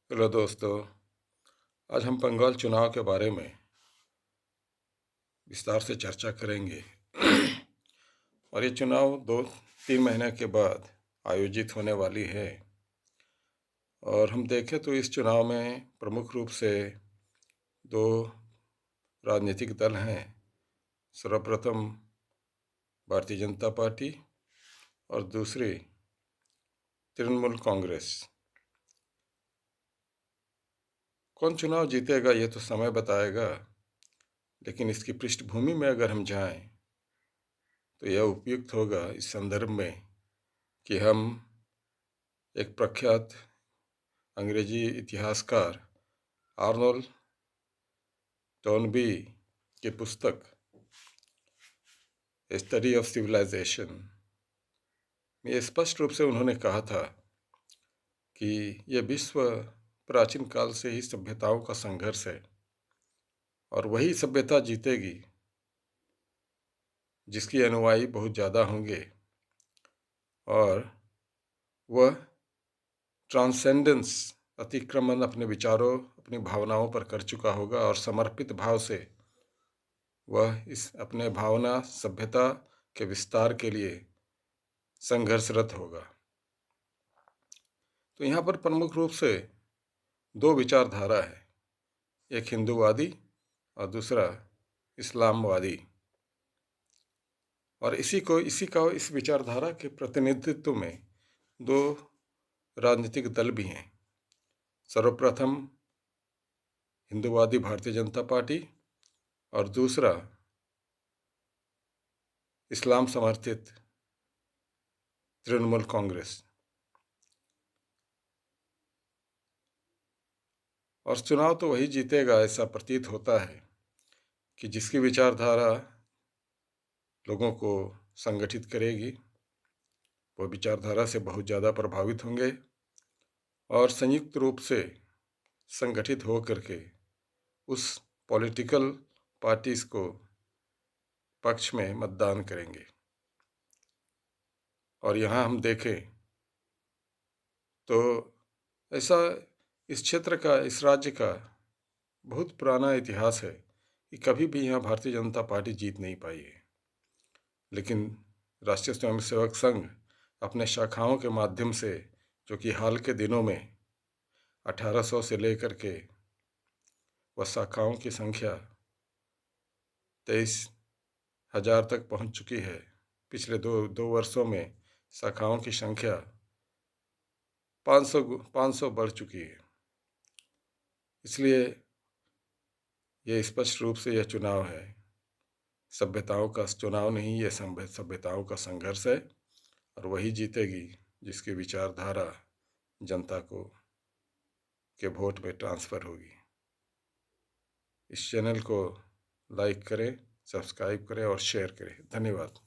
Hello दोस्तों। आज हम बंगाल चुनाव के बारे में विस्तार से चर्चा करेंगे। और ये चुनाव 2-3 महीने के बाद आयोजित होने वाली है। और हम देखें तो इस चुनाव में प्रमुख रूप से दो राजनीतिक दल हैं। सर्वप्रथम भारतीय जनता पार्टी और दूसरी तृणमूल कांग्रेस। कौन चुनाव जीतेगा ये तो समय बताएगा, लेकिन इसकी पृष्ठभूमि में अगर हम जाएं तो यह उपयुक्त होगा इस संदर्भ में कि हम एक प्रख्यात अंग्रेजी इतिहासकार आर्नोल्ड टॉनबी की पुस्तक स्टडी ऑफ सिविलाइजेशन में स्पष्ट रूप से उन्होंने कहा था कि यह विश्व प्राचीन काल से ही सभ्यताओं का संघर्ष है और वही सभ्यता जीतेगी जिसकी अनुयायी बहुत ज़्यादा होंगे और वह ट्रांसेंडेंस अतिक्रमण अपने विचारों अपनी भावनाओं पर कर चुका होगा और समर्पित भाव से वह इस अपने भावना सभ्यता के विस्तार के लिए संघर्षरत होगा। तो यहाँ पर प्रमुख रूप से दो विचारधारा है, एक हिंदूवादी और दूसरा इस्लामवादी। और इस विचारधारा के प्रतिनिधित्व में दो राजनीतिक दल भी हैं। सर्वप्रथम हिंदूवादी भारतीय जनता पार्टी और दूसरा इस्लाम समर्थित तृणमूल कांग्रेस। और चुनाव तो वही जीतेगा ऐसा प्रतीत होता है कि जिसकी विचारधारा लोगों को संगठित करेगी, वो विचारधारा से बहुत ज़्यादा प्रभावित होंगे और संयुक्त रूप से संगठित हो करके उस पॉलिटिकल पार्टीज़ को पक्ष में मतदान करेंगे। और यहाँ हम देखें तो ऐसा इस क्षेत्र का, इस राज्य का बहुत पुराना इतिहास है कि कभी भी यहाँ भारतीय जनता पार्टी जीत नहीं पाई है। लेकिन राष्ट्रीय स्वयंसेवक संघ अपने शाखाओं के माध्यम से, जो कि हाल के दिनों में 1800 से लेकर के वह शाखाओं की संख्या 23,000 तक पहुंच चुकी है। पिछले दो वर्षों में शाखाओं की संख्या 500 बढ़ चुकी है। इसलिए ये स्पष्ट रूप से यह चुनाव है, सभ्यताओं का चुनाव नहीं, यह सभ्यताओं का संघर्ष है और वही जीतेगी जिसकी विचारधारा जनता को के वोट में ट्रांसफ़र होगी। इस चैनल को लाइक करें, सब्सक्राइब करें और शेयर करें। धन्यवाद।